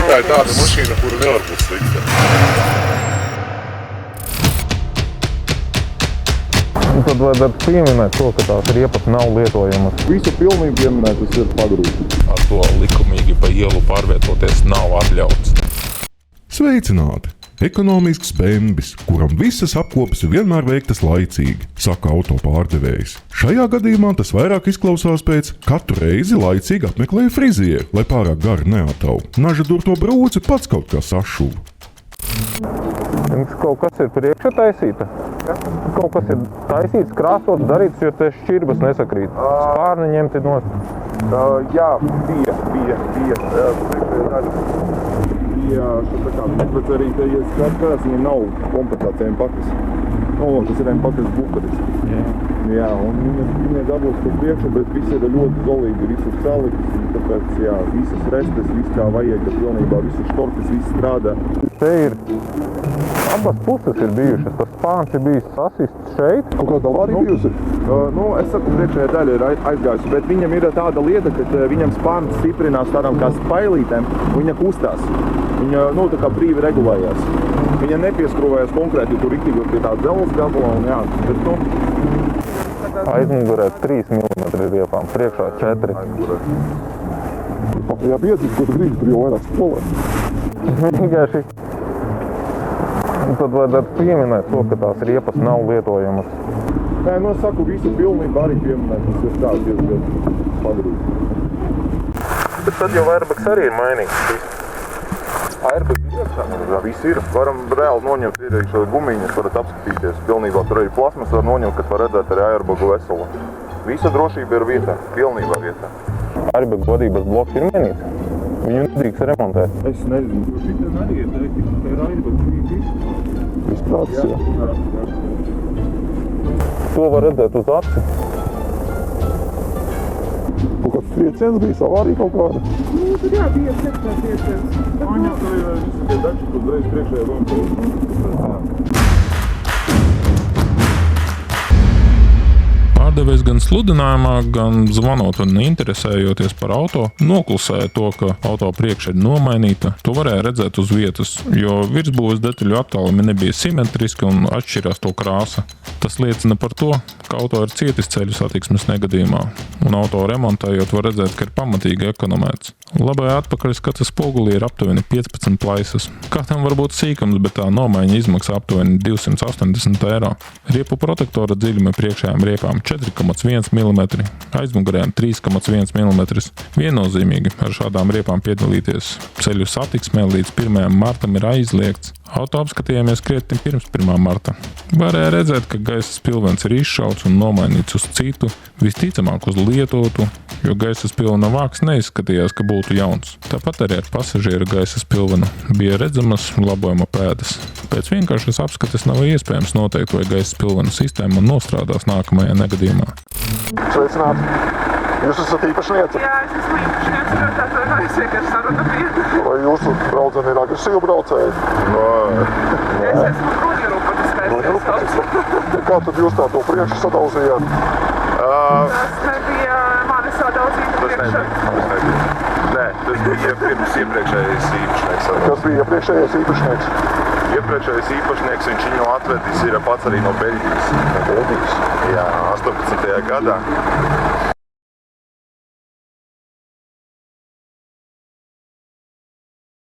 Tā ir tāda mašīna, kura nevar būt slikta. Un tad vajadzētu pieminēt to, ka tās riepas nav lietojamas. Visu pilnīgi pieminēt, tas ir pagrūti. Ar to likumīgi pa ielu pārvietoties nav atļauts. Sveicināti! Ekonomisks bembis, kuram visas apkopes ir vienmēr veiktas laicīgi, saka autopārdevējs. Šajā gadījumā tas vairāk izklausās pēc katru reizi laicīgi apmeklēja frizieru, lai pārāk gari neatau. Naža durto brūci pats kaut kā sašuva. Jums kaut kas ir priekšā taisīta? Kaut kas ir taisīts, krāsots, darīts, jo te šķirbas nesakrīt. Spārni ņemti nost. Jā, bija. Jā, tā kā bet arī te, ja skatās, viņam nav kompensācijām pakas. Tas ir pakas buferis. Jā, un viņa dabūs tur priekšu, bet viss ir ļoti zolīgi, visu salikts, tāpēc, jā, visas restes, viss kā vajag, ka pilnībā visas štorkas, viss strādā. Te ir abas puses ir bijušas, tas spārns ir bijis sasists šeit. Kaut kāda avārija bijusi? Es saku, priekšējā daļa ir aizgājusi, bet viņam ir tāda lieta, ka viņam spārns stiprinās tādām kā spailītēm, un viņa kustās. Viņa, tā kā brīvi regulējās. Viņa nepieskrūvējas konkrēti, tur riktīgi pie tā dzelzs gabala, un jā, bet Aizmugurē 3 mm riepām, priekšā 4. Ja 5, ko tu gribi, tur jau vairāk spolē. Vienkārši. Un tad vajadzētu pieminēt to, ka tās riepas nav lietojamas. Nē, es saku, visu pilnībā arī pieminēt, tas ir tā diezgan pagrūti. Bet tad jau airbags arī ir mainīgs. Airbag ir, viss ir. Varam reāli noņemt ierīkšā gumiņas, varat apskatīties. Pilnībā tur arī plasmas var noņemt, kad var redzēt arī airbagu veselu. Visa drošība ir vietā, pilnībā vietā. Airbagu vadības bloks ir mainīts. Viņu nedrīkst remontēt. Es nezinu. Šitam arī ir teikt, ka ir airbagu vīti. Viss prātis, jā. To var redzēt uz aci. Kaut kāds trieciens bija, avārija kaut kāda. Tur jā, bija trieciens. Aņā, tur ir visi tie dači, kur uzreiz priekšējā runa. Pārdevējs gan sludinājumā, gan zvanot un interesējoties par auto, noklusēja to, ka auto priekša ir nomainīta. To varēja redzēt uz vietas, jo virsbūves detaļu attālumi nebija simetriski un atšķirās to krāsa. Tas liecina par to, ka auto ir cietis ceļu satiksmes negadījumā, un auto remontējot var redzēt, ka ir pamatīgi ekonomēts. Labajā atpakaļskata spogulī ir aptuveni 15 plaisas. Kādam var būt sīkums, bet tā nomaiņa izmaksā aptuveni 280 eiro. Riepu protektora dziļumi priekšējām riepām 4,1 mm, aizmugurējām 3,1 mm. Viennozīmīgi ar šādām riepām piedalīties ceļu satiksmē līdz 1. martam ir aizliegts. Auto apskatījāmies krietni pirms 1. marta. Varēja redzēt, ka gaisa spilvens ir izšauts un nomainīts uz citu, visticamāk uz lietotu, jo gaisa spilvena vāks neizskatījās, ka būtu jauns. Tāpat arī ar pasažieru gaisa spilvenu bija redzamas labojuma pēdas. Pēc vienkāršas apskates nav iespējams noteikt, vai gaisa spilvena sistēma nostrādās nākamajā negadījumā. Sveicināti! Jūs esat īpašniece? Jā, es esmu īpašniece, jo tātad es vienkārši saruna bija. Vai jūsu brauceni ir agresīvi braucēji? Es esmu bruņurupatis pēc. Kā tad jūs tā to priekšu sadauzījāt? Tas nebija mani sadauzīta priekšā. Nē, tas bija pirms iepriekšējais īpašnieks. Kas bija iepriekšējais īpašnieks? Iepriekšējais īpašnieks, viņš viņu atvedis ir pats arī no Beļģijas. Beļģijas? Jā, 18. gadā.